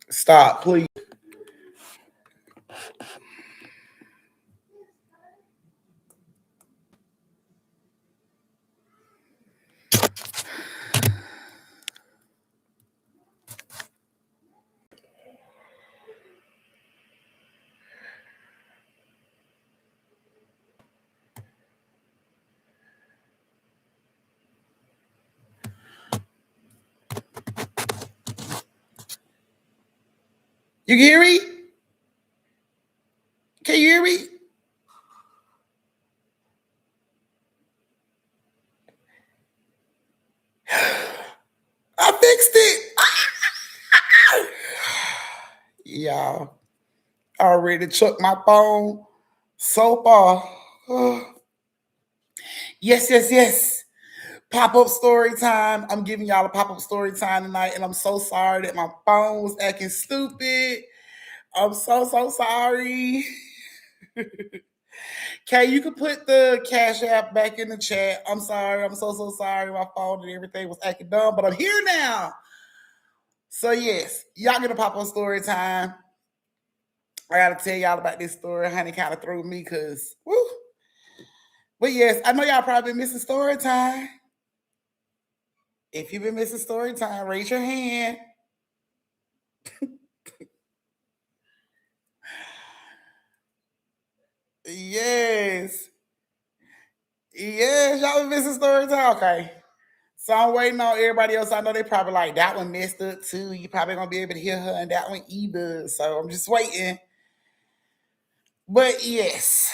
Stop, please. You can hear me? Can you hear me? I fixed it. Y'all, I already took my phone so far. Yes, yes, yes. Pop up story time. I'm giving y'all a pop up story time tonight, and I'm so sorry that my phone was acting stupid. I'm so sorry. Okay, you can put the Cash App back in the chat. I'm sorry. I'm so sorry. My phone and everything was acting dumb, but I'm here now. So yes, y'all get a pop up story time. I gotta tell y'all about this story. Honey kind of threw me because woo. But yes, I know y'all probably been missing story time. If you've been missing story time, raise your hand. Yes. Yes, y'all been missing story time. Okay. So I'm waiting on everybody else. I know they probably like that one messed up too. You probably gonna be able to hear her and that one either. So I'm just waiting. But yes,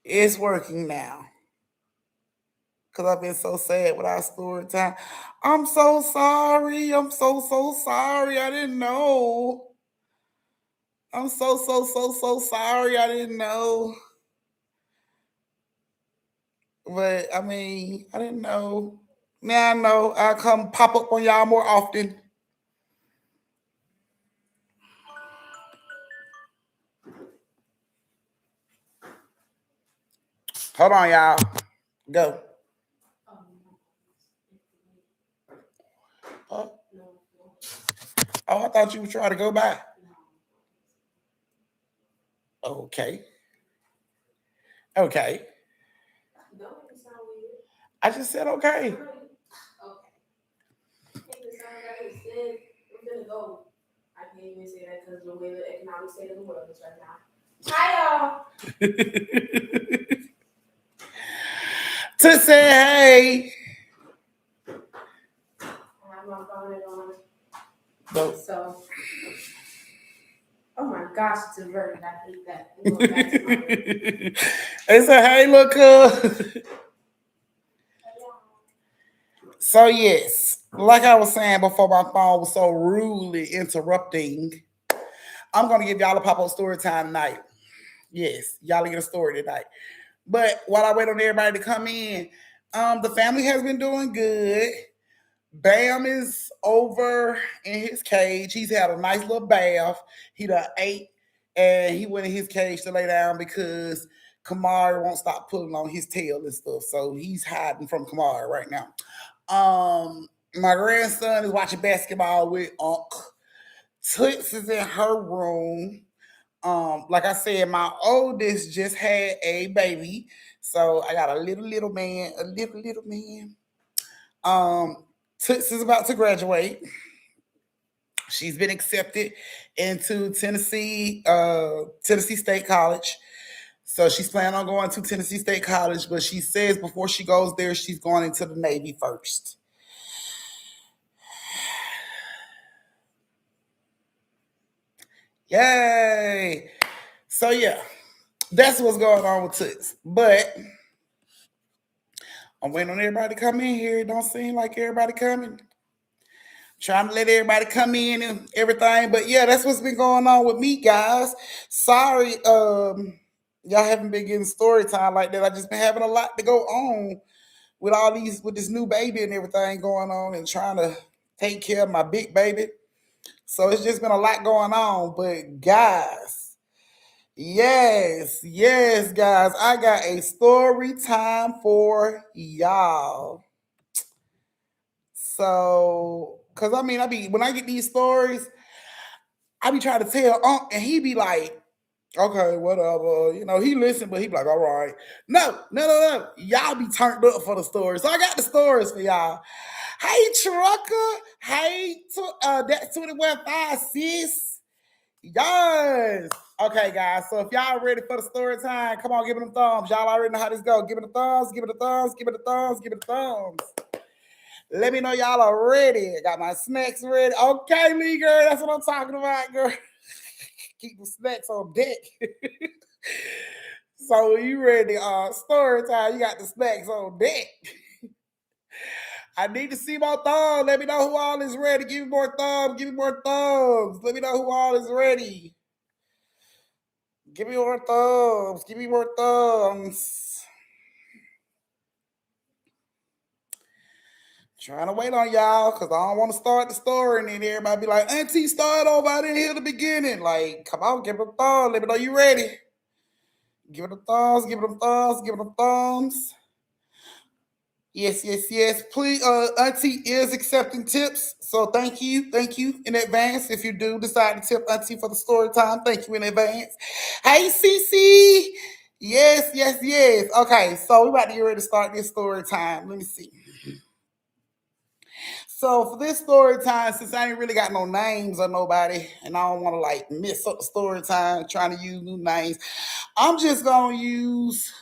it's working now. Cause I've been so sad without story time. I'm so sorry. I'm so sorry. I didn't know. I'm so sorry. I didn't know. But I mean, I didn't know. Now I know. I come pop up on y'all more often. Hold on, y'all. Go. Oh, oh, I thought you were trying to go back. Okay. Okay. I just said okay. To say hey. No. They said, hey, look, So, yes, like I was saying before my phone was so rudely interrupting, I'm going to give y'all a pop up story time tonight. Yes, y'all get a story tonight. But while I wait on everybody to come in, the family has been doing good. Bam is over in his cage. He's had a nice little bath. He done ate and he went in his cage to lay down because Kamari won't stop pulling on his tail and stuff. So he's hiding from Kamari right now. My grandson is watching basketball with Unc. Toots is in her room. Like I said, my oldest just had a baby. So I got a little man, a little man. Um, Toots is about to graduate. She's been accepted into Tennessee State College. So she's planning on going to Tennessee State College, but she says before she goes there, she's going into the Navy first. Yay! So yeah, that's what's going on with Toots. But I'm waiting on everybody to come in here. It don't seem like everybody coming. Trying to let everybody come in and everything. But yeah, that's what's been going on with me, guys. Sorry, y'all haven't been getting story time like that. I just been having a lot to go on with all these with this new baby and everything going on and trying to take care of my big baby. So it's just been a lot going on. But guys, Yes, yes, guys. I got a story time for y'all. So, cause I mean, I be when I get these stories, I be trying to tell Unc, and he be like, "Okay, whatever." You know, he listen, but he be like, "All right." No, no, no, no. Y'all be turned up for the stories. So I got the stories for y'all. Hey, trucker. Hey, that's 21.5, sis. Yes. Okay, guys. So if y'all ready for the story time, come on, give it them thumbs. Y'all already know how this go. Give it a thumbs, give it a thumbs, give it a thumbs, give it a thumbs. Let me know y'all are ready. I got my snacks ready. Okay, Lee girl, that's what I'm talking about, girl. Keep the snacks on deck. So you ready? Story time. You got the snacks on deck. I need to see more thumbs. Let me know who all is ready. Give me more thumbs. Give me more thumbs. Let me know who all is ready. Give me more thumbs. Give me more thumbs. Trying to wait on y'all because I don't want to start the story and then everybody be like, Auntie, start over. I didn't hear the beginning. Like, come on, give it a thumb. Let me know you ready. Give it a thumbs. Give it a thumbs. Give it a thumbs. Yes, yes, yes. Please, Auntie is accepting tips. So thank you in advance. If you do decide to tip Auntie for the story time, thank you in advance. Hey, Cece. Yes, yes, yes. Okay, so we about to get ready to start this story time. Let me see. So for this story time, since I ain't really got no names or nobody, and I don't want to like mess up the story time trying to use new names, I'm just gonna use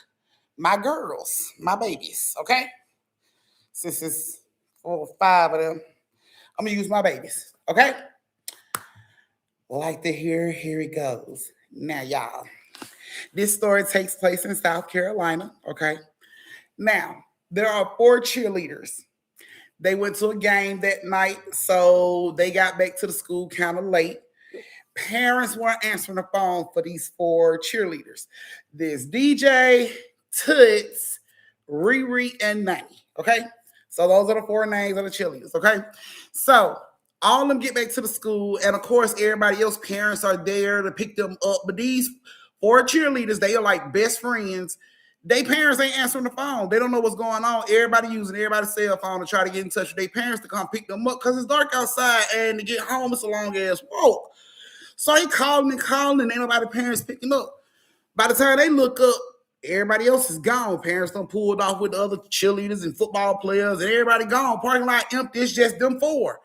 my girls, my babies. Okay, since it's 4 or 5 of them, I'm gonna use my babies. Okay, like to hear, here it goes. Now, y'all, this story takes place in South Carolina. Okay, now there are 4 cheerleaders. They went to a game that night, so they got back to the school kind of late. Parents weren't answering the phone for these 4 cheerleaders. There's DJ, Toots, Riri, and Nanny. Okay? So those are the 4 names of the cheerleaders. Okay? So all of them get back to the school, and of course, everybody else, parents are there to pick them up. But these 4 cheerleaders, they are like best friends. They parents ain't answering the phone. They don't know what's going on. Everybody using everybody's cell phone to try to get in touch with their parents to come pick them up because it's dark outside and to get home it's a long ass walk. So he calling, and ain't nobody parents picking up. By the time they look up, everybody else is gone. Parents done pulled off with the other cheerleaders and football players, and everybody gone. Parking lot empty. It's just them 4.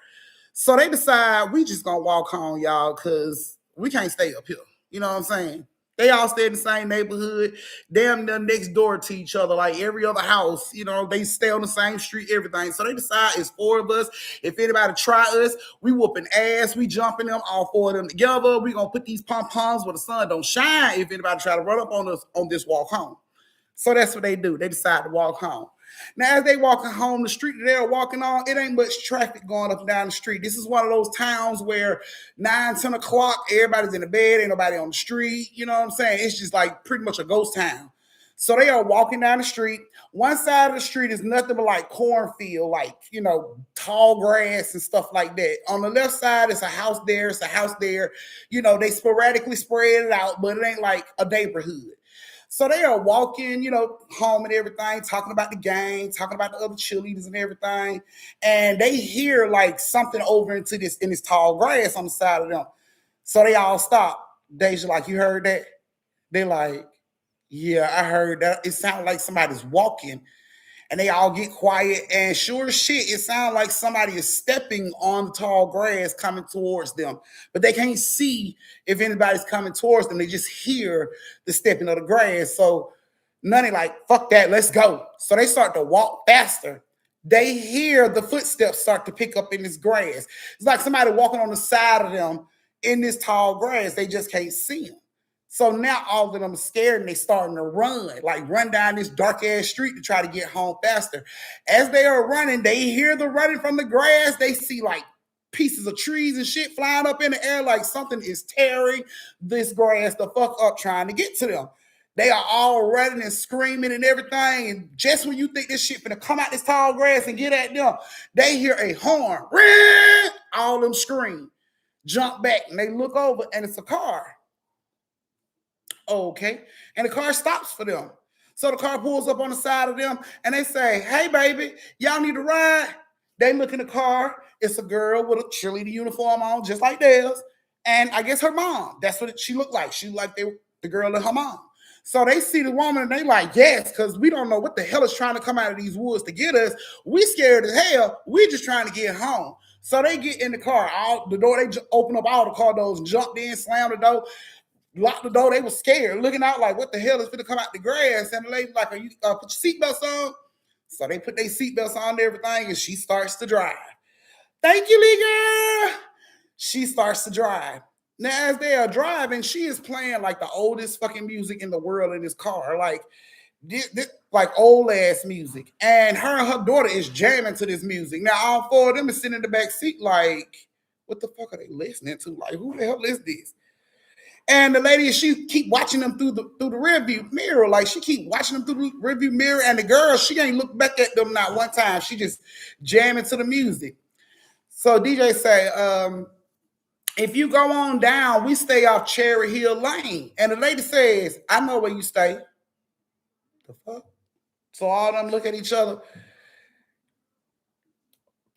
So they decide we just gonna walk home, y'all, because we can't stay up here. You know what I'm saying? They all stay in the same neighborhood, damn near next door to each other, like every other house. You know, they stay on the same street, everything. So they decide it's 4 of us. If anybody try us, we whooping ass, we jumping them, all 4 of them together. We gonna put these pom poms where the sun don't shine. If anybody try to run up on us on this walk home. So that's what they do. They decide to walk home. Now, as they walking home, the street that they're walking on, it ain't much traffic going up and down the street. This is one of those towns where 9, 10 o'clock, everybody's in the bed, ain't nobody on the street. You know what I'm saying? It's just like pretty much a ghost town. So they are walking down the street. One side of the street is nothing but like cornfield, like, tall grass and stuff like that. On the left side, it's a house there, it's a house there. They sporadically spread it out, but it ain't like a neighborhood. So they are walking, home and everything, talking about the game, talking about the other cheerleaders and everything. And they hear like something over into this in this tall grass on the side of them. So they all stop. Deja like, you heard that? They like, yeah, I heard that. It sounded like somebody's walking, and they all get quiet. And sure as shit, it sounds like somebody is stepping on the tall grass coming towards them. But they can't see if anybody's coming towards them. They just hear the stepping of the grass. So none of like, fuck that, let's go. So they start to walk faster. They hear the footsteps start to pick up in this grass. It's like somebody walking on the side of them in this tall grass. They just can't see them. So now all of them are scared and they starting to run, like run down this dark ass street to try to get home faster. As they are running, they hear the running from the grass. They see like pieces of trees and shit flying up in the air, like something is tearing this grass the fuck up trying to get to them. They are all running and screaming and everything. And just when you think this shit finna come out this tall grass and get at them, they hear a horn. All of them scream, jump back, and they look over, and it's a car. Okay. And the car stops for them. So the car pulls up on the side of them and they say, hey, baby, y'all need a ride? They look in the car. It's a girl with a cheerleader uniform on, just like theirs. And I guess her mom. That's what she looked like. She looked like the girl and her mom. So they see the woman and they like, yes, because we don't know what the hell is trying to come out of these woods to get us. We scared as hell. We just trying to get home. So they get in the car. All the door, they open up all the car doors, jumped in, slammed the door, locked the door. They were scared, looking out like, what the hell is going to come out the grass? And the lady like, are you put your seatbelts on? So they put their seatbelts on and everything, and she starts to drive. Thank you, Lee girl. She starts to drive. Now, as they are driving, she is playing like the oldest fucking music in the world in this car, like old ass music. And her daughter is jamming to this music. Now, all four of them is sitting in the back seat, like, what the fuck are they listening to? Like, who the hell is this? And the lady, she keep watching them through the rearview mirror. Like, she keep watching them through the rearview mirror. And the girl, she ain't look back at them not one time. She just jamming to the music. So DJ say, if you go on down, we stay off Cherry Hill Lane. And the lady says, I know where you stay. The fuck? So all of them look at each other.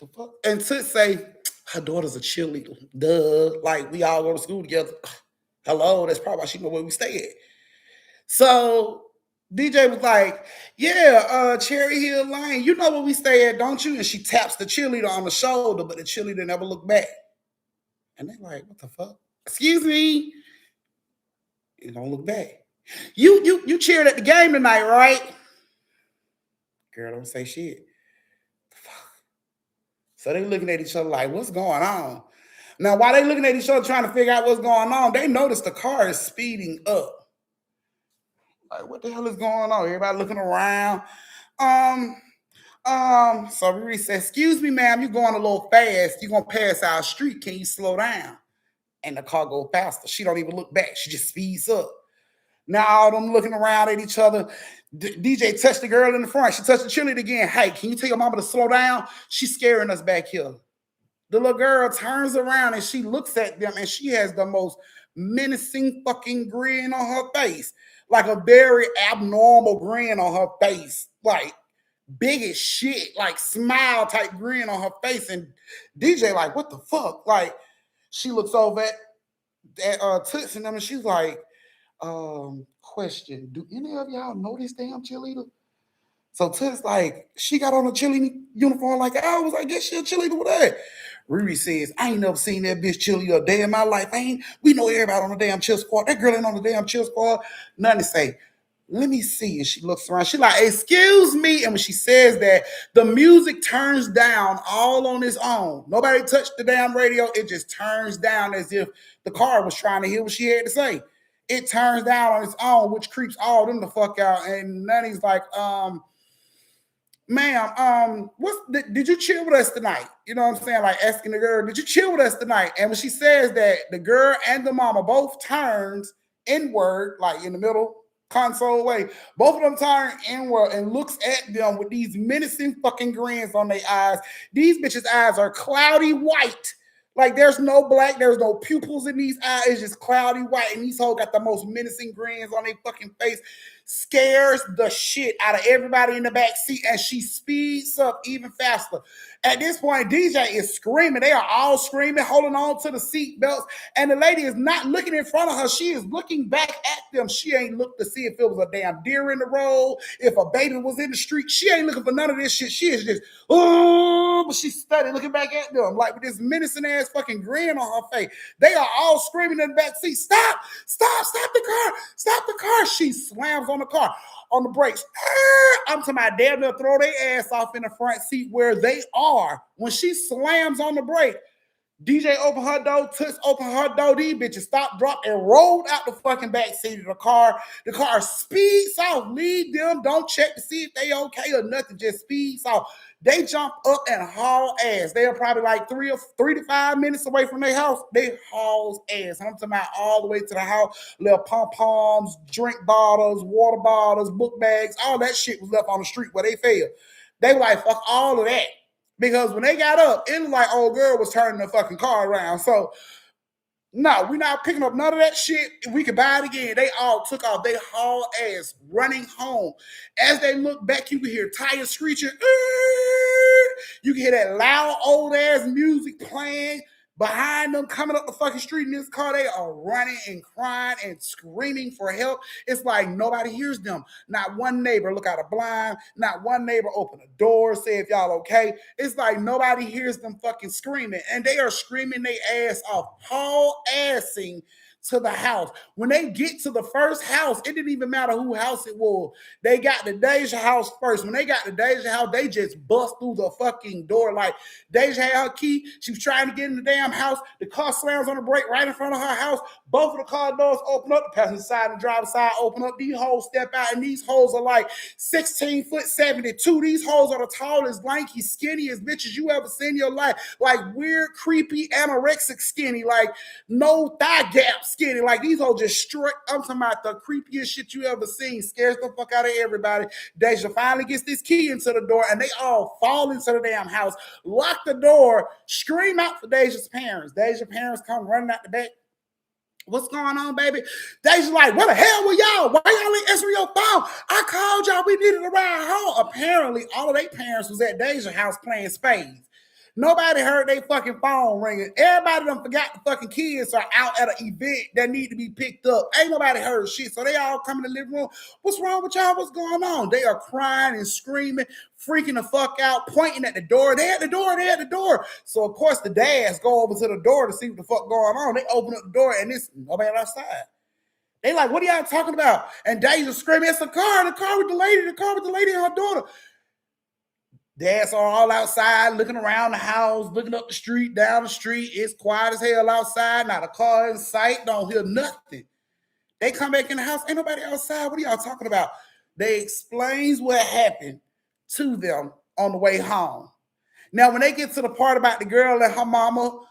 The fuck? And Toots say, her daughter's a cheerleader. Duh. Like, we all go to school together. Hello, that's probably why she know where we stay at. So DJ was like, yeah, Cherry Hill Lane, you know where we stay at, don't you? And she taps the cheerleader on the shoulder, but the cheerleader never looked back. And they're like, what the fuck? Excuse me. You don't look back. You cheered at the game tonight, right? Girl, don't say shit. Fuck. So they looking at each other like, what's going on? Now, while they looking at each other trying to figure out what's going on, they notice the car is speeding up. Like, what the hell is going on? Everybody looking around. So Riri says, excuse me, ma'am, you're going a little fast. You're gonna pass our street. Can you slow down? And the car goes faster. She don't even look back. She just speeds up. Now all them looking around at each other. DJ touched the girl in the front. She touched the cheerleader again. Hey, can you tell your mama to slow down? She's scaring us back here. The little girl turns around and she looks at them and she has the most menacing fucking grin on her face. Like a very abnormal grin on her face. Like big as shit. Like smile type grin on her face. And DJ like, what the fuck? Like she looks over at Toots and them and she's like, question, do any of y'all know this damn cheerleader? So Toots like, she got on a cheerleading uniform like I was like, guess she a cheerleader with that. Riri says, I ain't never seen that bitch cheerleader a day in my life. We know everybody on the damn cheer squad. That girl ain't on the damn cheer squad. Nothing to say. Let me see. And she looks around. She like, excuse me. And when she says that, the music turns down all on its own. Nobody touched the damn radio. It just turns down as if the car was trying to hear what she had to say. It turns down on its own, which creeps all them the fuck out. And Nutty's like, ma'am, did you chill with us tonight? You know what I'm saying? Like asking the girl, did you chill with us tonight? And when she says that, the girl and the mama both turns inward, like in the middle console way. Both of them turn inward and looks at them with these menacing fucking grins on their eyes. These bitches' eyes are cloudy white. Like there's no black, there's no pupils in these eyes. It's just cloudy white. And these hoes got the most menacing grins on their fucking face. Scares the shit out of everybody in the back seat. And she speeds up even faster. At this point, DJ is screaming. They are all screaming, holding on to the seat belts. And the lady is not looking in front of her. She is looking back at them. She ain't looked to see if it was a damn deer in the road, if a baby was in the street. She ain't looking for none of this shit. She is just, oh, but she's studying, looking back at them, like with this menacing ass fucking grin on her face. They are all screaming in the back seat, stop the car. She slams on the car, on the brakes. I'm talking about damn near throw their ass off in the front seat where they are. When she slams on the brake, DJ opened her door, Toots opened her door, these bitches stopped, dropped, and rolled out the fucking back seat of the car. The car speeds off. Leave them, don't check to see if they okay or nothing, just speeds off. They jump up and haul ass. They are probably like 3 to 5 minutes away from their house. They hauls ass. I'm talking about all the way to the house. Little pom-poms, drink bottles, water bottles, book bags, all that shit was left on the street where they fell. They were like, fuck all of that. Because when they got up, it looked like old girl was turning the fucking car around. So No, we're not picking up none of that shit. We could buy it again. They all took off. They haul ass running home. As they look back, you can hear tires screeching. You can hear that loud old ass music playing behind them, coming up the fucking street in this car. They are running and crying and screaming for help. It's like nobody hears them. Not one neighbor look out a blind. Not one neighbor open a door, say if y'all okay. It's like nobody hears them fucking screaming. And they are screaming their ass off, haul assing to the house. When they get to the first house, it didn't even matter who house it was. They got the Deja house first. When they got the Deja house, they just bust through the fucking door. Like Deja had her key. She was trying to get in the damn house. The car slams on the brake right in front of her house. Both of the car doors open up. The passenger side and the driver's side open up. These hoes step out, and these hoes are like 16 foot 72. These hoes are the tallest, lanky, skinniest bitches you ever seen in your life. Like weird, creepy, anorexic skinny. Like no thigh gap skinny. Like these hoes just straight. I'm talking about the creepiest shit you ever seen. Scares the fuck out of everybody. Deja finally gets this key into the door, and they all fall into the damn house, lock the door, scream out for Deja's parents. Deja's parents come running out the back. What's going on, baby? Deja's like, what the hell were y'all? Why y'all ain't answering your phone? I called y'all. We needed a ride home. Apparently, all of their parents was at Deja's house playing spades. Nobody heard their fucking phone ringing. Everybody done forgot the fucking kids are out at an event that need to be picked up. Ain't nobody heard shit. So they all come in the living room. What's wrong with y'all? What's going on? They are crying and screaming, freaking the fuck out, pointing at the door. They at the door. They at the door. So of course the dads go over to the door to see what the fuck going on. They open up the door and it's nobody outside. They like, what are y'all talking about? And Deja's screaming, it's the car with the lady and her daughter. Dads are all outside looking around the house, looking up the street, down the street. It's quiet as hell outside. Not a car in sight. Don't hear nothing. They come back in the house. Ain't nobody outside. What are y'all talking about? They explains what happened to them on the way home. Now, when they get to the part about the girl and her mama,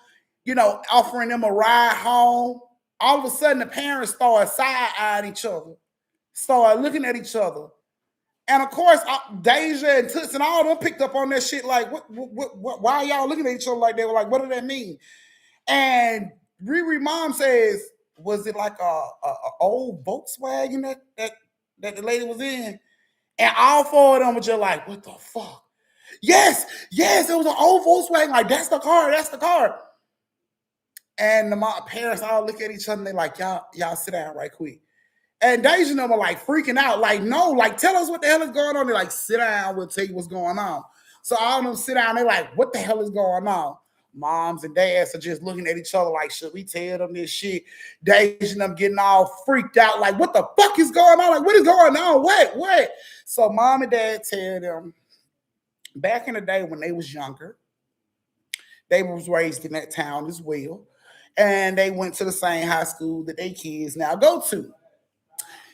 offering them a ride home, all of a sudden the parents start side-eyeing each other, start looking at each other. And of course, Deja and Toots and all of them picked up on that shit. Like, why are y'all looking at each other like they were like, what does that mean? And Riri mom says, was it like a old Volkswagen that the lady was in? And all four of them were just like, what the fuck? Yes, it was an old Volkswagen. Like, that's the car. And the parents all look at each other and they like, y'all sit down right quick. And Deja and them are like freaking out, like, no, like, tell us what the hell is going on. They're like, sit down, we'll tell you what's going on. So all of them sit down, they're like, what the hell is going on? Moms and dads are just looking at each other like, should we tell them this shit? Deja and them getting all freaked out, like, what the fuck is going on? Like, what is going on? What? So mom and dad tell them, back in the day when they was younger, they was raised in that town as well. And they went to the same high school that their kids now go to.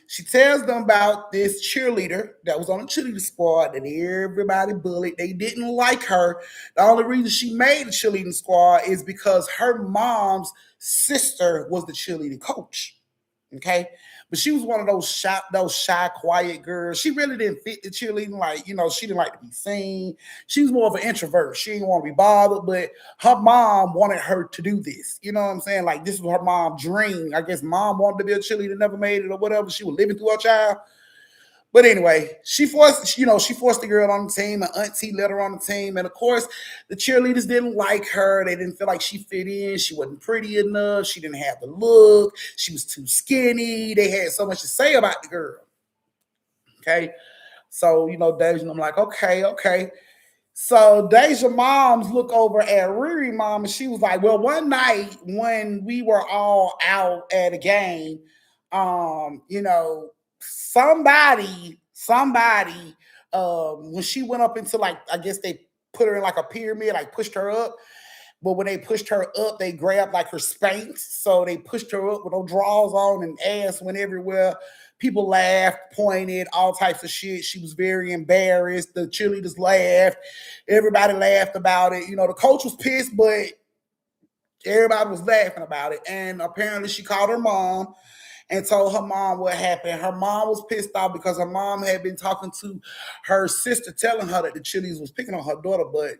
She tells them about this cheerleader that was on the cheerleader squad that everybody bullied. They didn't like her. The only reason she made the cheerleading squad is because her mom's sister was the cheerleading coach. Okay. But she was one of those shy, quiet girls. She really didn't fit the cheerleading. Like, she didn't like to be seen. She was more of an introvert. She didn't want to be bothered, but her mom wanted her to do this. You know what I'm saying? Like, this was her mom's dream. I guess mom wanted to be a cheerleader, never made it or whatever. She was living through her child. But anyway, she forced the girl on the team. An auntie let her on the team. And of course, the cheerleaders didn't like her. They didn't feel like she fit in. She wasn't pretty enough. She didn't have the look. She was too skinny. They had so much to say about the girl. Okay. So, Deja and I'm like, okay. So Deja moms look over at Riri mom and she was like, well, one night when we were all out at a game, somebody, when she went up into, like, I guess they put her in like a pyramid, like pushed her up. But when they pushed her up, they grabbed like her Spanx. So they pushed her up with no drawers on and ass went everywhere. People laughed, pointed, all types of shit. She was very embarrassed. The cheerleaders laughed. Everybody laughed about it. The coach was pissed, but everybody was laughing about it. And apparently she called her mom. and told her mom what happened. Her mom was pissed off because her mom had been talking to her sister, telling her that the cheerleaders was picking on her daughter. But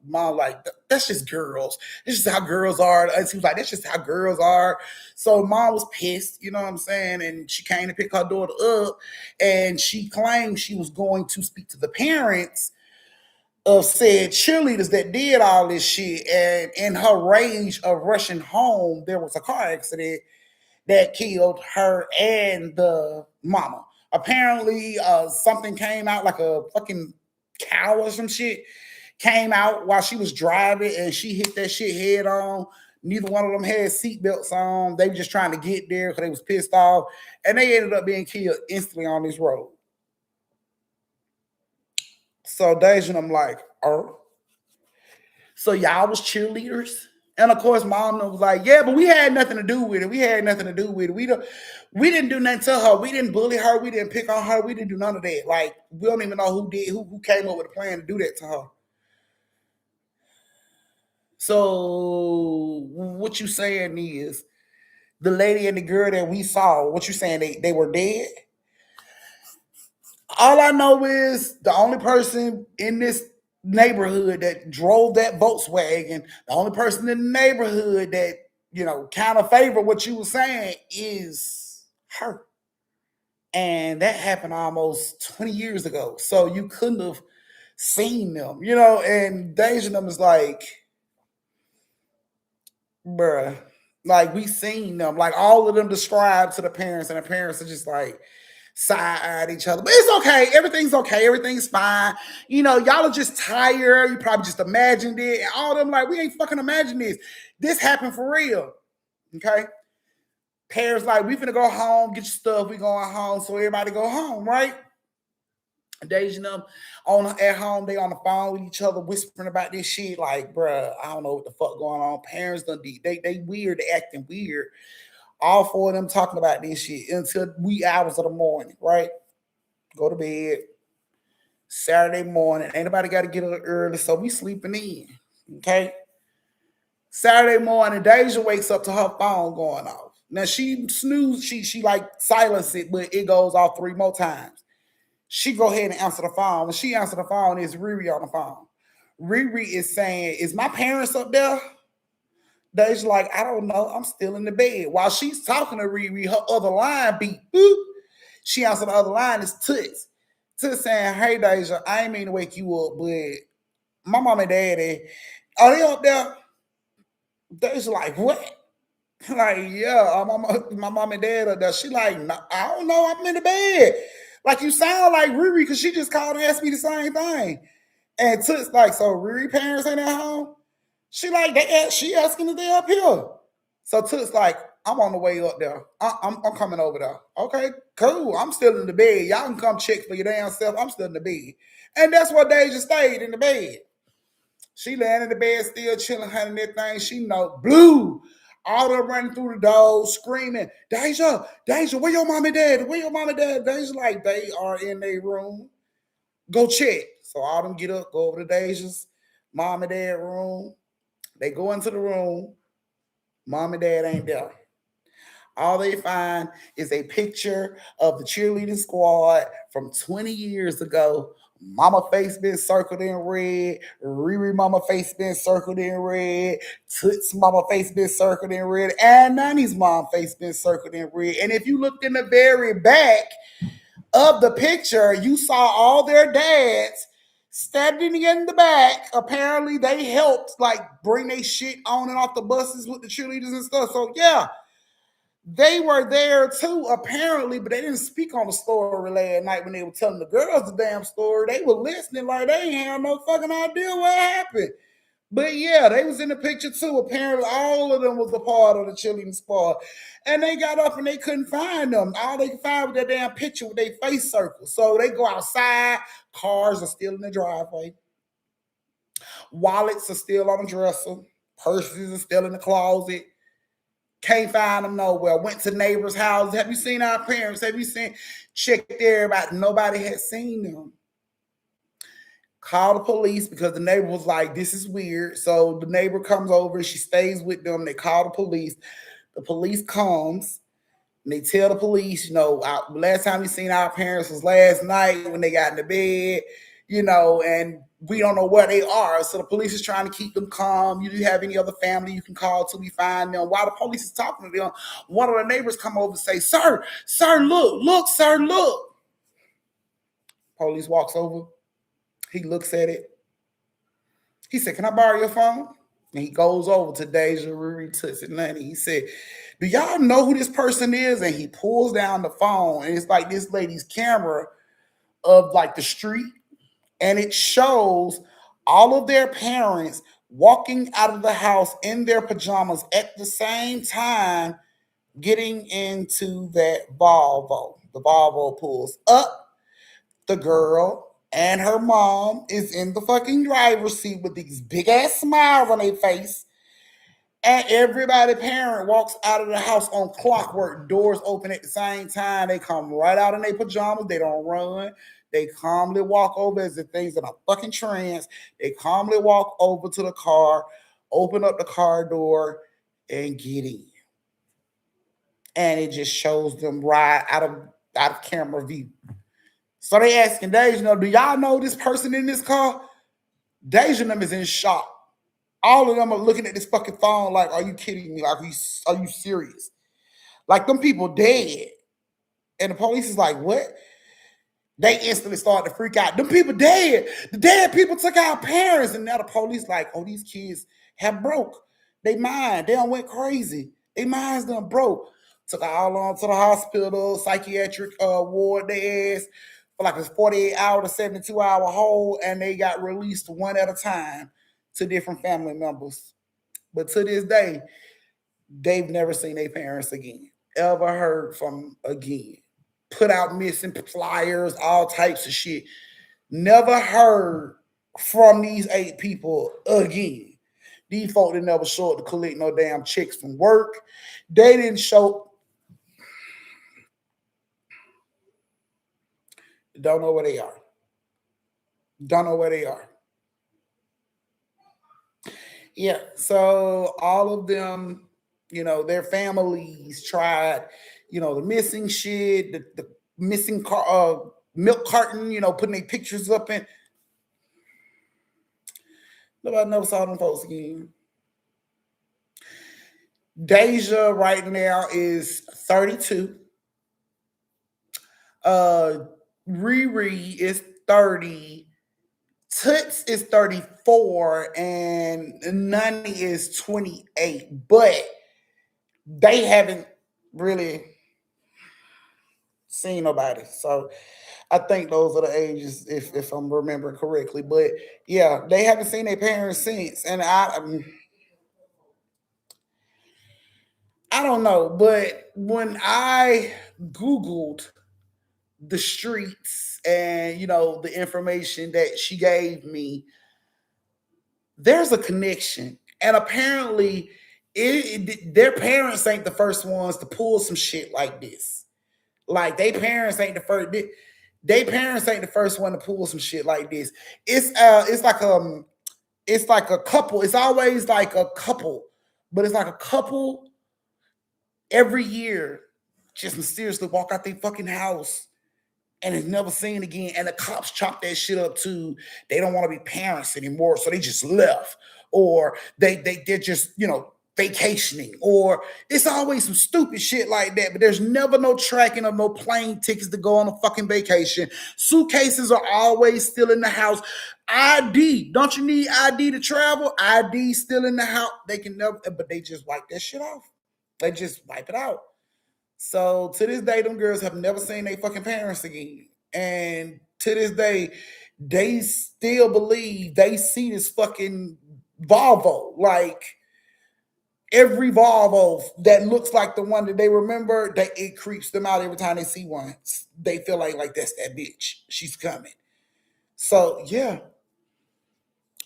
mom like that's just girls. This is how girls are. And she was like, that's just how girls are. So mom was pissed. You know what I'm saying? And she came to pick her daughter up, and she claimed she was going to speak to the parents of said cheerleaders that did all this shit. And in her rage of rushing home, there was a car accident that killed her and the mama. Apparently, something came out like a fucking cow or some shit came out while she was driving, and she hit that shit head on. Neither one of them had seatbelts on. They were just trying to get there because they was pissed off, and they ended up being killed instantly on this road. So Deja and I'm like, oh, so y'all was cheerleaders? And of course, mom was like, yeah, but we had nothing to do with it. We had nothing to do with it. We didn't do nothing to her. We didn't bully her. We didn't pick on her. We didn't do none of that. Like, we don't even know who came up with a plan to do that to her. So what you saying is the lady and the girl that we saw, what you saying, they were dead? All I know is the only person in this neighborhood that drove that Volkswagen, the only person in the neighborhood that, kind of favor what you were saying is her. And that happened almost 20 years ago. So you couldn't have seen them, and Deja them is like, bruh, like we seen them. Like all of them described to the parents, and the parents are just like, side-eyed each other. But it's okay. Everything's okay. Everything's fine. Y'all are just tired. You probably just imagined it. And all of them like, we ain't fucking imagined this. This happened for real. Okay? Parents like, we finna go home, get your stuff. We going home. So everybody go home, right? Deja and them at home, they on the phone with each other, whispering about this shit. Like, bruh, I don't know what the fuck going on. Parents done they weird, they acting weird. All four of them talking about this shit until wee hours of the morning, right? Go to bed. Saturday morning, ain't nobody got to get up early, so we sleeping in. Okay. Saturday morning, Deja wakes up to her phone going off. Now she snooze, she like silence it, but it goes off 3 more times. She go ahead and answer the phone. When she answer the phone, it's Riri on the phone. Riri is saying, "Is my parents up there?" Deja like, "I don't know. I'm still in the bed." While she's talking to Riri, her other line beat. Boop. She answered the other line is Toots. Toots saying, "Hey Deja, I ain't mean to wake you up, but my mom and daddy, are they up there?" Deja like, "What?" Like, yeah, my mom and dad up there. She like, "No, I don't know. I'm in the bed." Like, you sound like Riri because she just called and asked me the same thing. And Toots like, "So Riri parents ain't at home?" She like, she asking if they up here. So Toots like, "I'm on the way up there. I'm coming over there." Okay, cool. I'm still in the bed. Y'all can come check for your damn self. I'm still in the bed. And that's where Deja stayed in the bed. She laying in the bed still chilling, honey, that thing. She know blue. All them running through the door, screaming, "Deja, Deja, where your mom and dad? Where your mom and dad?" Deja like, "They are in their room. Go check." So all them get up, go over to Deja's mom and dad room. They go into the room. Mom and dad ain't there. All they find is a picture of the cheerleading squad from 20 years ago. Mama face been circled in red. Riri mama face been circled in red. Toots mama face been circled in red. And Nani's mom face been circled in red. And if you looked in the very back of the picture, you saw all their dads standing in the back. Apparently, they helped like bring their shit on and off the buses with the cheerleaders and stuff. So yeah, they were there too, apparently, but they didn't speak on the story last night when they were telling the girls the damn story. They were listening like they ain't had no fucking idea what happened. But yeah, they was in the picture too. Apparently, all of them was a part of the cheerleading squad. And they got up and they couldn't find them. All they could find was that damn picture with their face circle. So they go outside. Cars are still in the driveway. Wallets are still on the dresser. Purses are still in the closet. Can't find them nowhere. Went to neighbors' houses. Have you seen our parents? Have you seen? Checked everybody. Nobody had seen them. Called the police because the neighbor was like, "This is weird." So the neighbor comes over. She stays with them. They call the police. The police comes. And they tell the police, last time we seen our parents was last night when they got into bed, and we don't know where they are. So the police is trying to keep them calm. You do have any other family you can call till we find them? While the police is talking to them, one of the neighbors come over and say, sir, look, sir, look. Police walks over. He looks at it. He said, can I borrow your phone? And he goes over to Deja, Riri, Toots, and Lenny. He said, do y'all know who this person is? And he pulls down the phone, and it's like this lady's camera of like the street, and it shows all of their parents walking out of the house in their pajamas at the same time getting into that Volvo. The Volvo pulls up. The girl and her mom is in the fucking driver's seat with these big ass smiles on their face. And everybody parent walks out of the house on clockwork, doors open at the same time. They come right out in their pajamas. They don't run. They calmly walk over as if things in a fucking trance. They calmly walk over to the car, open up the car door, and get in. And it just shows them right out of camera view. So they asking Deja, do y'all know this person in this car? Deja and them is in shock. All of them are looking at this fucking phone like, are you kidding me? Like, are you serious? Like, them people dead. And the police is like, what? They instantly start to freak out. Them people dead. The dead people took our parents. And now the police like, oh, these kids have broke. They mind. They done went crazy. They minds done broke. Took all on to the hospital, psychiatric ward they ass for like a 48-hour to 72-hour hold. And they got released one at a time to different family members. But to this day, they've never seen their parents again. Ever heard from again. Put out missing flyers, all types of shit. Never heard from these 8 people again. These folk didn't never show up to collect no damn checks from work. They didn't show. Don't know where they are. Don't know where they are. Yeah. So all of them, their families tried, the missing shit, the missing milk carton, putting their pictures up in. Nobody never saw them folks again. Deja right now is 32. Uh, Riri is 30. Toots is 34 and Nani is 28, but they haven't really seen nobody. So I think those are the ages, if I'm remembering correctly. But yeah, they haven't seen their parents since. And I don't know, but when I Googled the streets and the information that she gave me, there's a connection, and apparently their parents ain't the first ones to pull some shit like this. Like, they parents ain't the first. They parents ain't the first one to pull some shit like this. It's like a couple. It's always like a couple, but it's like a couple every year just mysteriously walk out their fucking house and is never seen again. And the cops chop that shit up too. They don't want to be parents anymore, so they just left, or they're just vacationing, or it's always some stupid shit like that. But there's never no tracking of no plane tickets to go on a fucking vacation. Suitcases are always still in the house. ID, don't you need ID to travel? ID still in the house. They can never, but they just wipe that shit off. They just wipe it out. So to this day, them girls have never seen their fucking parents again. And to this day, they still believe they see this fucking Volvo. Like, every Volvo that looks like the one that they remember, it creeps them out every time they see one. They feel like that's that bitch. She's coming. So yeah,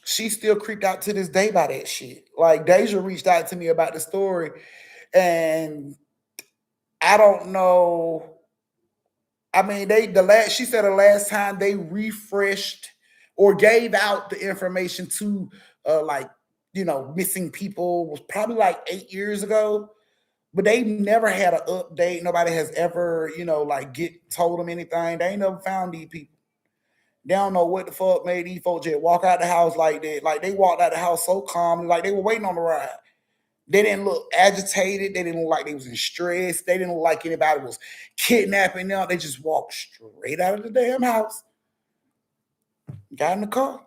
she's still creeped out to this day by that shit. Like, Deja reached out to me about the story, and I don't know. I mean, she said the last time they refreshed or gave out the information to missing people was probably like 8 years ago. But they never had an update. Nobody has ever, like get told them anything. They ain't never found these people. They don't know what the fuck made these folks just walk out the house like that. Like they walked out the house so calmly, like they were waiting on the ride. They didn't look agitated. They didn't look like they was in stress. They didn't look like anybody was kidnapping them. They just walked straight out of the damn house, got in the car,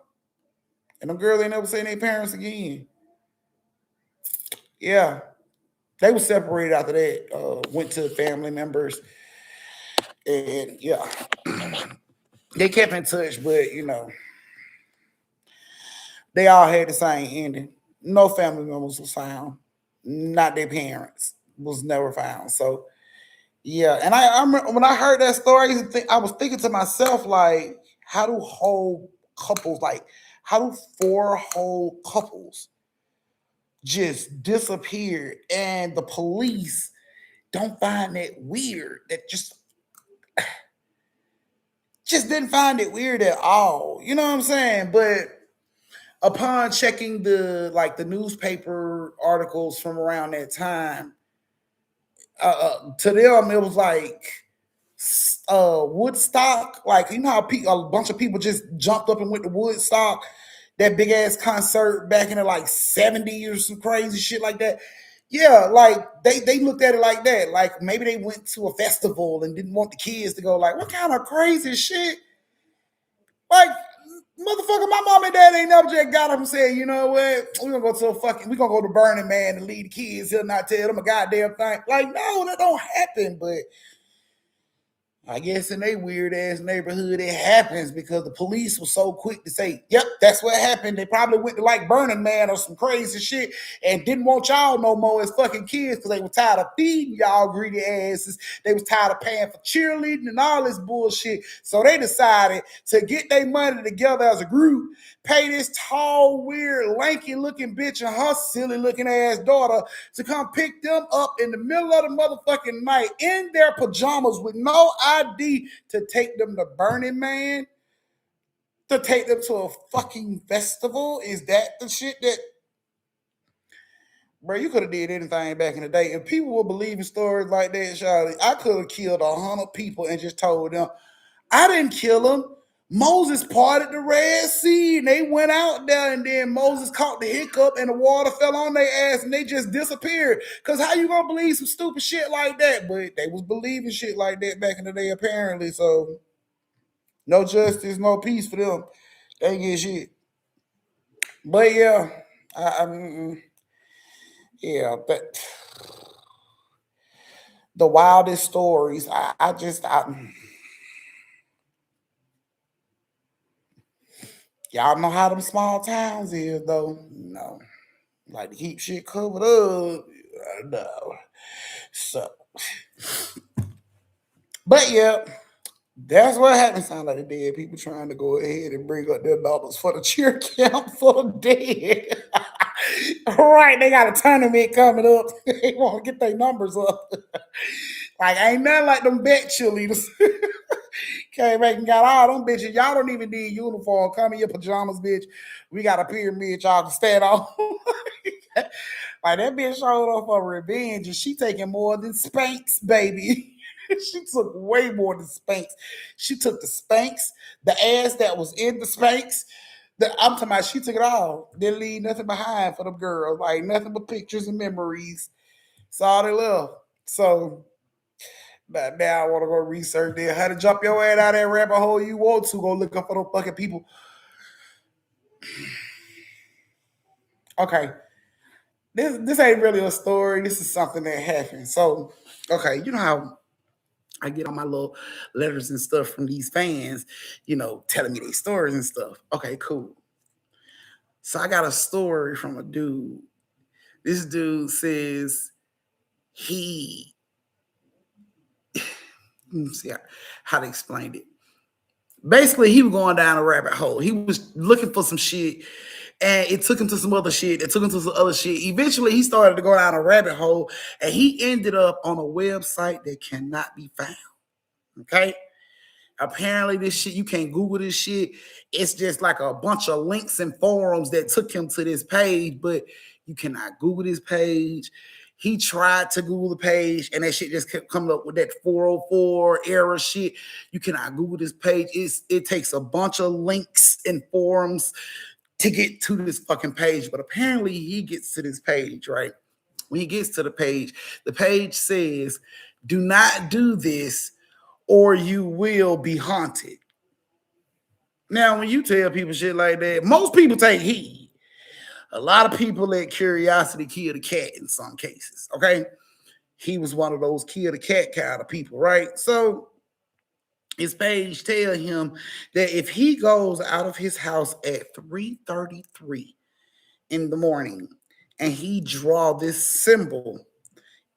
and them girls ain't never seen their parents again. Yeah, they were separated after that. Went to family members, and yeah, they kept in touch, but they all had the same ending. No family members was found. Not their parents was never found. So yeah, and I remember when I heard that story, I was thinking to myself like, how do whole couples like, how do four whole couples just disappear and the police don't find that weird? That just didn't find it weird at all. You know what I'm saying? But upon checking the newspaper articles from around that time, to them it was like Woodstock. Like how a bunch of people just jumped up and went to Woodstock, that big ass concert back in the like 70s or some crazy shit like that. Yeah, like they looked at it like that. Like maybe they went to a festival and didn't want the kids to go. Like what kind of crazy shit? Like motherfucker, my mom and dad ain't never just got up and said, you know what, we gonna go to Burning Man and leave the kids. He'll not tell them a goddamn thing. Like, no, that don't happen. But I guess in a weird ass neighborhood, it happens because the police was so quick to say, yep, that's what happened. They probably went to like Burning Man or some crazy shit and didn't want y'all no more as fucking kids because they were tired of feeding y'all greedy asses. They was tired of paying for cheerleading and all this bullshit. So they decided to get their money together as a group, pay this tall, weird, lanky looking bitch and her silly looking ass daughter to come pick them up in the middle of the motherfucking night in their pajamas with no ID to take them to Burning Man, to take them to a fucking festival. Is that the shit that, bro, you could have did anything back in the day. If people would believe in stories like that, Charlie, I could have killed 100 people and just told them, I didn't kill them. Moses parted the Red Sea and they went out there, and then Moses caught the hiccup and the water fell on their ass and they just disappeared. Because how you gonna believe some stupid shit like that? But they was believing shit like that back in the day, apparently. So no justice, no peace for them. They ain't get shit. But yeah, yeah, but the wildest stories, y'all know how them small towns is though. No. Like to keep shit covered up. No. So, but yeah, that's what happened. Sound like the dead people trying to go ahead and bring up their dollars for the cheer camp for the dead. All right, they got a tournament coming up. They want to get their numbers up. Like ain't nothing like them bet cheerleaders. Came back and got all them bitches. Y'all don't even need uniform. Come in your pajamas, bitch. We got a pyramid y'all can stand on. Like that bitch showed up for revenge, and she taking more than Spanx, baby. She took way more than Spanx. She took the Spanx, the ass that was in the Spanx. I'm talking about she took it all. Didn't leave nothing behind for them girls. Like nothing but pictures and memories. It's all they love. So but now I want to go research there. How to jump your head out of that rabbit hole you want to. Go look up for those fucking people. Okay. This ain't really a story. This is something that happened. So, okay, you know how I get on my little letters and stuff from these fans, telling me these stories and stuff. Okay, cool. So I got a story from a dude. This dude says he let me see how to explain it. Basically, he was going down a rabbit hole. He was looking for some shit, and it took him to some other shit. It took him to some other shit. Eventually, he started to go down a rabbit hole, and he ended up on a website that cannot be found. Okay. Apparently, this shit, you can't Google this shit. It's just like a bunch of links and forums that took him to this page, but you cannot Google this page. He tried to Google the page, and that shit just kept coming up with that 404 error shit. You cannot Google this page. It takes a bunch of links and forums to get to this fucking page. But apparently he gets to this page, right? When he gets to the page says, do not do this or you will be haunted. Now, when you tell people shit like that, most people take heed. A lot of people let curiosity kill the cat in some cases, okay? He was one of those kill the cat kind of people, right? So his page tell him that if he goes out of his house at 3:33 in the morning and he draw this symbol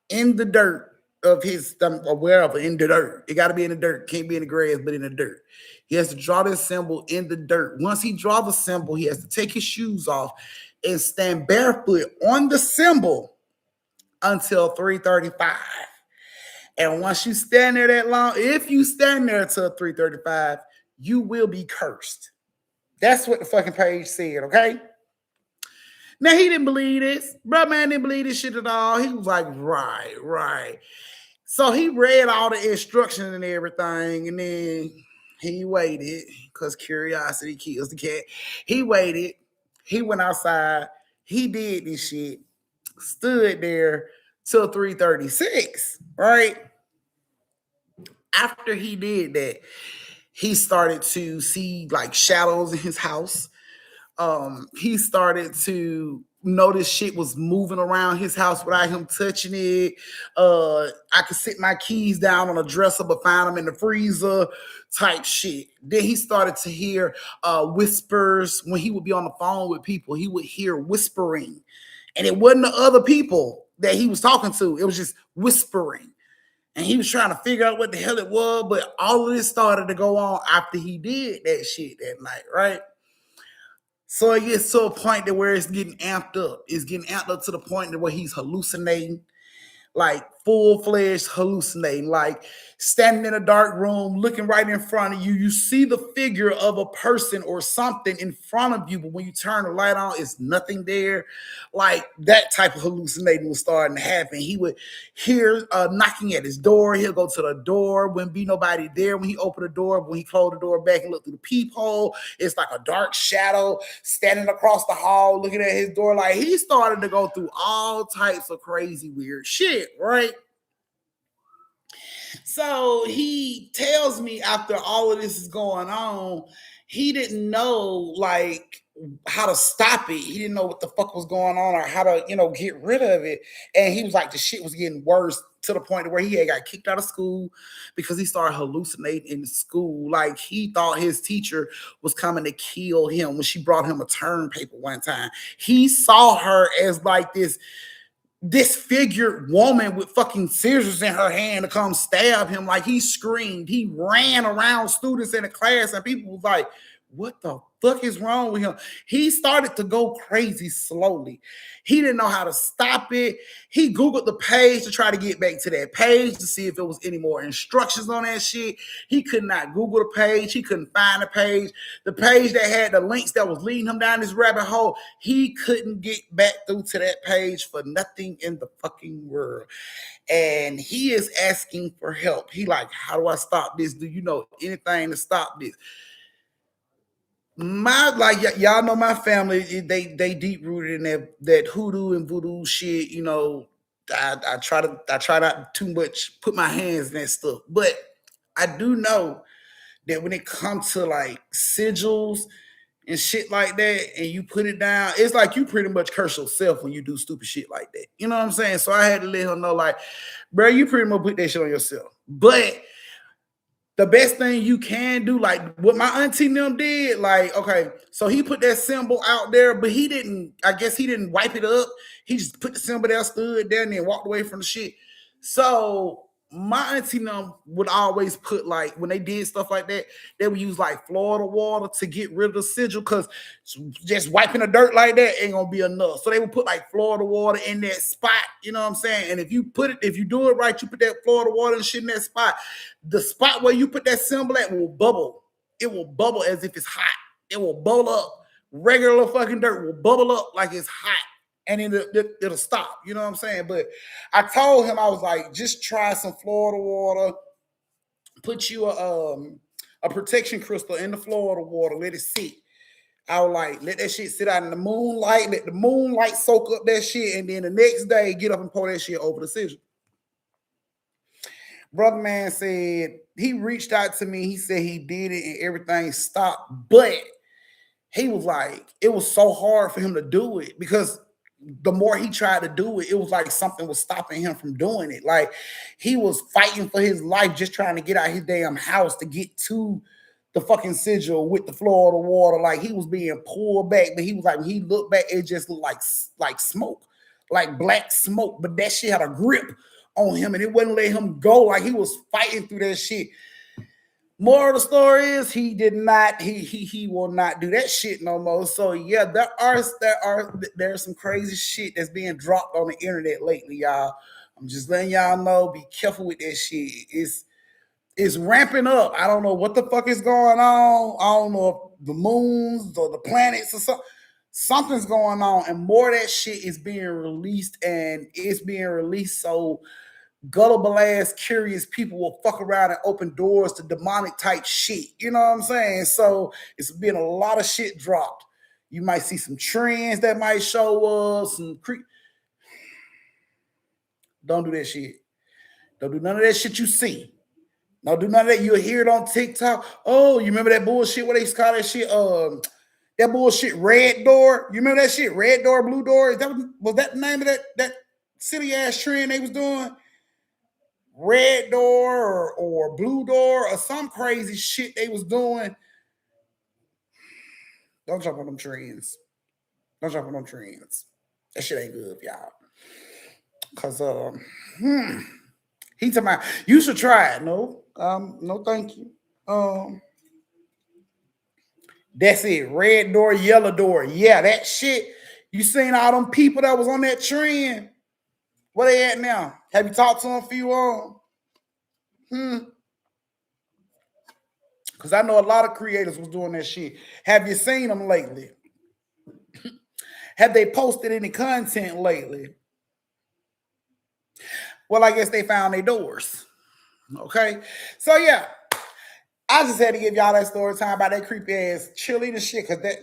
in the dirt of his or wherever in the dirt, it got to be in the dirt, can't be in the grass, but in the dirt. He has to draw this symbol in the dirt. Once he draw the symbol, he has to take his shoes off and stand barefoot on the symbol until 3:35. And once you stand there that long, if you stand there until 3:35, you will be cursed. That's what the fucking page said, okay? Now, he didn't believe this. Bro, man didn't believe this shit at all. He was like, right. So he read all the instructions and everything, and then he waited, because curiosity kills the cat. He waited. He went outside. He did this shit. Stood there till 3:36, right? After he did that, he started to see like shadows in his house. He started to notice shit was moving around his house without him touching it. I could sit my keys down on a dresser but find them in the freezer type shit. Then he started to hear whispers. When he would be on the phone with people, he would hear whispering. And it wasn't the other people that he was talking to. It was just whispering. And he was trying to figure out what the hell it was, but all of this started to go on after he did that shit that night, right? So it gets to a point that where it's getting amped up. It's getting amped up to the point that where he's hallucinating, like full-fledged hallucinating, like standing in a dark room, looking right in front of you. You see the figure of a person or something in front of you, but when you turn the light on, it's nothing there. Like that type of hallucinating was starting to happen. He would hear knocking at his door. He'll go to the door. Wouldn't be nobody there when he opened the door. When he closed the door back and looked through the peephole, it's like a dark shadow standing across the hall looking at his door. Like he started to go through all types of crazy weird shit, right? So he tells me after all of this is going on, he didn't know like how to stop it. He didn't know what the fuck was going on or how to, get rid of it. And he was like, the shit was getting worse to the point where he had got kicked out of school because he started hallucinating in school. Like he thought his teacher was coming to kill him when she brought him a term paper one time. He saw her as like this disfigured woman with fucking scissors in her hand to come stab him. Like he screamed. He ran around students in the class and people was like, what the fuck is wrong with him? He started to go crazy slowly. He didn't know how to stop it. He Googled the page to try to get back to that page to see if there was any more instructions on that shit. He could not Google the page. He couldn't find the page. The page that had the links that was leading him down this rabbit hole, he couldn't get back through to that page for nothing in the fucking world. And he is asking for help. He like, how do I stop this? Do you know anything to stop this? Y'all know my family, they deep rooted in that hoodoo and voodoo shit. I try not too much put my hands in that stuff, but I do know that when it comes to like sigils and shit like that, and you put it down, it's like you pretty much curse yourself when you do stupid shit like that. You know what I'm saying? So I had to let him know, like, bro, you pretty much put that shit on yourself. But the best thing you can do, like what my auntie and them did, like, okay, so he put that symbol out there, but I guess he didn't wipe it up. He just put the symbol there, stood there, and then walked away from the shit. So my auntie and them would always put, like, when they did stuff like that, they would use like Florida water to get rid of the sigil, because just wiping the dirt like that ain't gonna be enough. So they would put like Florida water in that spot, you know what I'm saying? And if you do it right, you put that Florida water and shit in that spot, the spot where you put that symbol at will bubble. It will bubble as if it's hot. It will bubble up. Regular fucking dirt will bubble up like it's hot. and then it'll stop. You know what I'm saying? But I told him, I was like, just try some Florida water, put you a protection crystal in the Florida water, let it sit. I was like, let that shit sit out in the moonlight, let the moonlight soak up that shit, and then the next day get up and pour that shit over the sigil. Brother man said he reached out to me. He said he did it and everything stopped, but he was like, it was so hard for him to do it because the more he tried to do it, it was like something was stopping him from doing it. Like he was fighting for his life, just trying to get out his damn house to get to the fucking sigil with the Florida water. Like he was being pulled back, but he was like, when he looked back, it just looked like smoke, like black smoke. But that shit had a grip on him, and it wouldn't let him go. Like he was fighting through that shit. More of the story is he did not, he will not do that shit no more. So yeah, there's some crazy shit that's being dropped on the internet lately, y'all. I'm just letting y'all know, be careful with that shit. It's ramping up. I don't know what the fuck is going on. I don't know if the moons or the planets or something. Something's going on, and more of that shit is being released, and it's being released so gullible ass curious people will fuck around and open doors to demonic type shit. You know what I'm saying? So it's been a lot of shit dropped. You might see some trends that might show up, Don't do that shit. Don't do none of that shit you see. Don't do none of that. You'll hear it on TikTok. Oh, you remember that bullshit? What they call that shit? That bullshit red door. You remember that shit? Red door, blue door. Was that the name of that silly ass trend they was doing? Red door or blue door or some crazy shit they was doing. Don't jump on them trends. Don't jump on them trends. That shit ain't good, y'all. Cause he told me you should try it. No, thank you. That's it. Red door, yellow door. Yeah, that shit. You seen all them people that was on that trend? Where they at now? Have you talked to them a few Because I know a lot of creators was doing that shit. Have you seen them lately? Have they posted any content lately? Well, I guess they found their doors. Okay. So yeah, I just had to give y'all that story time about that creepy ass cheerleader shit. Cause that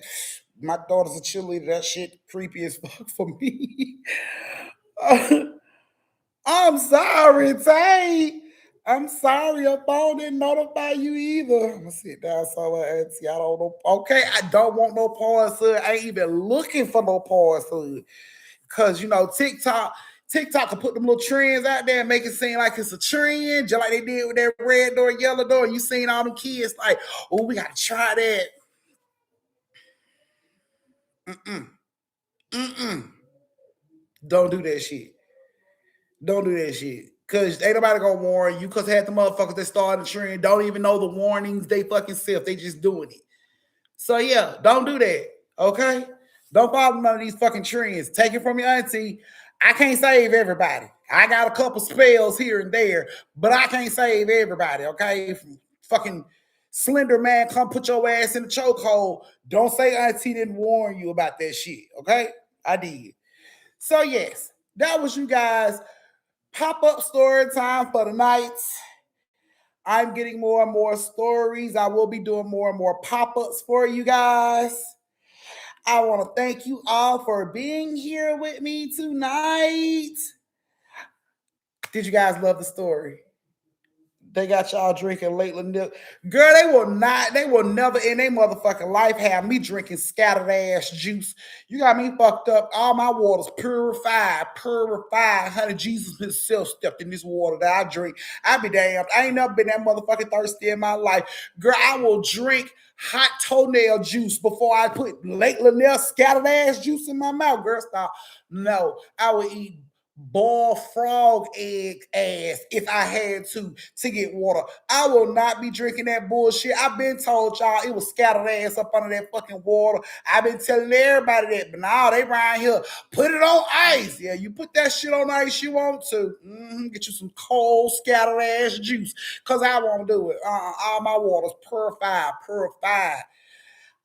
my daughter's a cheerleader. That shit creepy as fuck for me. I'm sorry, Tay. I'm sorry, your phone didn't notify you either. I'm gonna sit down somewhere and see. I don't know. Okay, I don't want no parsley. I ain't even looking for no parsley. Cause you know, TikTok can put them little trends out there and make it seem like it's a trend, just like they did with that red door, yellow door. And you seen all them kids like, oh, we gotta try that. Mm-mm. Don't do that shit. Don't do that shit. Cause ain't nobody gonna warn you. Cause half the motherfuckers that started the trend don't even know the warnings they fucking self. They just doing it. So yeah, don't do that. Okay? Don't follow none of these fucking trends. Take it from your auntie. I can't save everybody. I got a couple spells here and there, but I can't save everybody. Okay? If fucking Slender Man come put your ass in the chokehold, don't say auntie didn't warn you about that shit. Okay? I did. So yes, that was you guys pop-up story time for the night. I'm getting more and more stories. I will be doing more and more pop-ups for you guys. I want to thank you all for being here with me tonight. Did you guys love the story? They got y'all drinking Lakeland milk. Girl, they will never in their motherfucking life have me drinking scattered ass juice. You got me fucked up. All my water's purified. Honey, Jesus himself stepped in this water that I drink. I be damned. I ain't never been that motherfucking thirsty in my life. Girl, I will drink hot toenail juice before I put Lakeland scattered ass juice in my mouth. Girl, stop. No, I will eat boiled frog egg ass if I had to get water. I will not be drinking that bullshit. I've been told y'all it was scattered ass up under that fucking water. I've been telling everybody that, but now they around here put it on ice. Yeah, you put that shit on ice you want to. Get you some cold scattered ass juice because I won't do it. All my water's purified.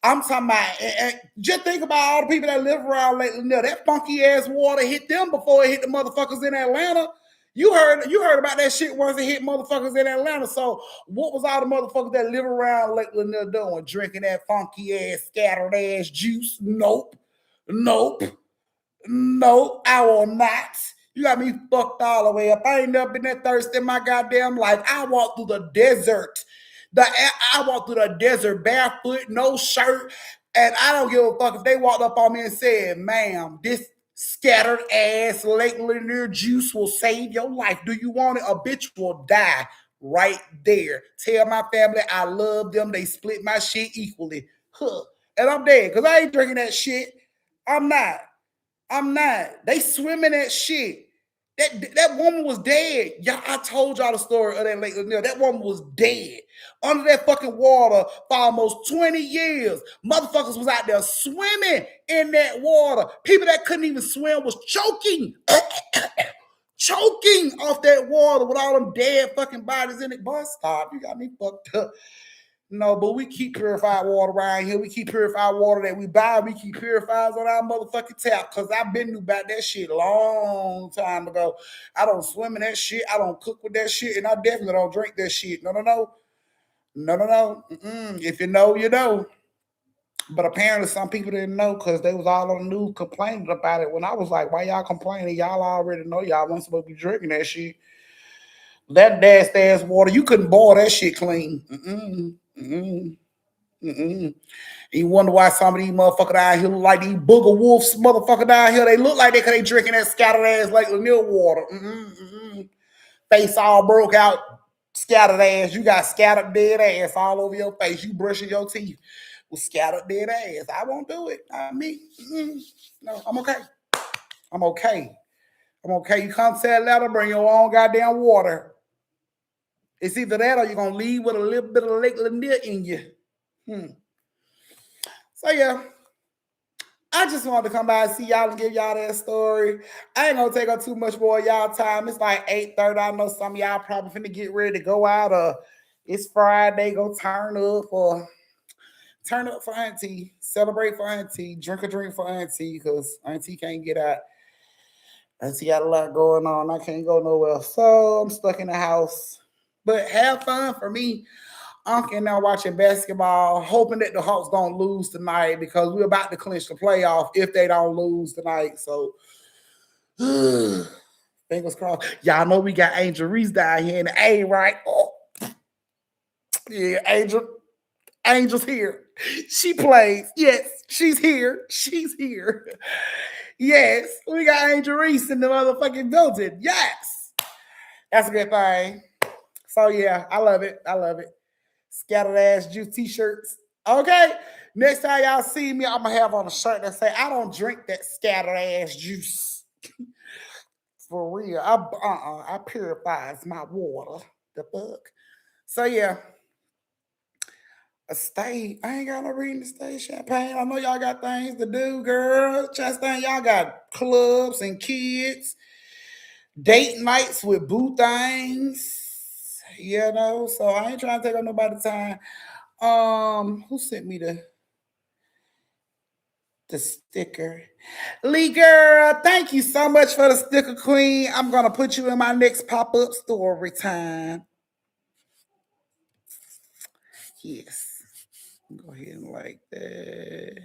I'm talking about, just think about all the people that live around Lake Lanier. That funky ass water hit them before it hit the motherfuckers in Atlanta. You heard about that shit once it hit motherfuckers in Atlanta. So what was all the motherfuckers that live around Lake Lanier doing? Drinking that funky ass, scattered ass juice? Nope. Nope. No, I will not. You got me fucked all the way up. I ain't never been that thirsty in my goddamn life. I walked through the desert. I walked through the desert barefoot, no shirt, and I don't give a fuck if they walked up on me and said, "Ma'am, this scattered ass Lake Lanier juice will save your life. Do you want it? A bitch will die right there. Tell my family I love them. They split my shit equally. Huh. And I'm dead because I ain't drinking that shit. I'm not. I'm not. They swimming that shit. That woman was dead. Y'all, I told y'all the story of that Lake Lanier. That woman was dead under that fucking water for almost 20 years. Motherfuckers was out there swimming in that water. People that couldn't even swim was choking, choking off that water with all them dead fucking bodies in it. Boy, stop. You got me fucked up. No, but we keep purified water around here. We keep purified water that we buy. We keep purifiers on our motherfucking tap. Cause I've been knew about that shit a long time ago. I don't swim in that shit. I don't cook with that shit, and I definitely don't drink that shit. No, no, no, no, no, no. If you know, you know. But apparently, some people didn't know because they was all on the news complaining about it. When I was like, "Why y'all complaining? Y'all already know y'all wasn't supposed to be drinking that shit. That nasty ass water. You couldn't boil that shit clean. Mm-mm. You wonder why some of these motherfuckers down here look like these booger wolves motherfucker down here. They look like they drinking that scattered ass Lake Lanier water. Face all broke out, scattered ass. You got scattered dead ass all over your face. You brushing your teeth with scattered dead ass. I won't do it. Not me. No, I'm okay. I'm okay. I'm okay. You come to Atlanta, bring your own goddamn water. It's either that or you're gonna leave with a little bit of Lake Lanier in you. Hmm. So yeah, I just wanted to come by and see y'all and give y'all that story. I ain't gonna take up too much more of y'all time. It's like 8:30. I know some of y'all probably finna get ready to go out or it's Friday, go turn up for auntie, celebrate for auntie, drink a drink for auntie, because auntie can't get out. Auntie got a lot going on. I can't go nowhere. So I'm stuck in the house. But have fun for me. Unc and now watching basketball, hoping that the Hawks don't lose tonight because we're about to clinch the playoff if they don't lose tonight. So fingers crossed. Y'all know we got Angel Reese down here in the A, right? Oh, yeah, Angel's here. She plays. Yes, she's here. She's here. Yes, we got Angel Reese in the motherfucking building. Yes, that's a good thing. So yeah, I love it. I love it. Scattered ass juice t-shirts. Okay. Next time y'all see me, I'm gonna have on a shirt that say, I don't drink that scattered ass juice. For real. I purifies my water. The fuck. So yeah. I ain't got no reason to stay champagne. I know y'all got things to do, girl. Just think y'all got clubs and kids, date nights with boo things. You know, so I ain't trying to take up nobody's time. Who sent me the sticker? Lee girl, thank you so much for the sticker, queen. I'm gonna put you in my next pop-up story time. Yes. Go ahead and like that.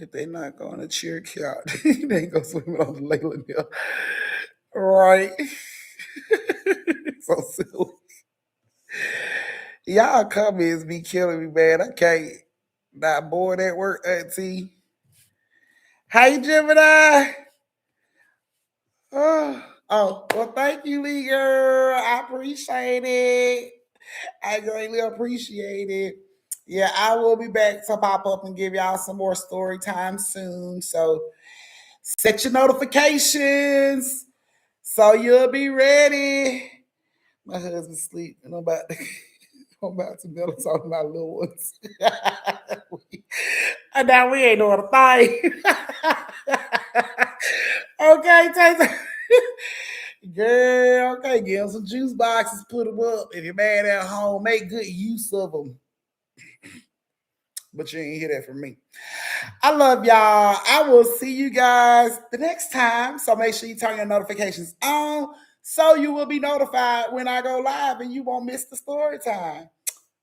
If they're not going to cheer count, they ain't gonna swim on the Lake Lanier. Right. So silly. Y'all comments be killing me, man. I can't. Not bored at work, auntie. Hey, Gemini. Well, thank you, Lee girl. I appreciate it. I greatly appreciate it. Yeah, I will be back to pop up and give y'all some more story time soon. So set your notifications so you'll be ready. My husband's asleep and I'm about to build on my little ones. And now we ain't doing a thing. Okay, Taser. Girl, okay, give them some juice boxes, put them up. If you're mad at home, make good use of them. but you ain't hear that from me. I love y'all. I will see you guys the next time. So make sure you turn your notifications on so you will be notified when I go live and you won't miss the story time.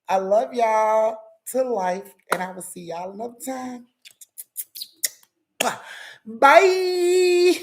I love y'all to life, and I will see y'all another time. Bye.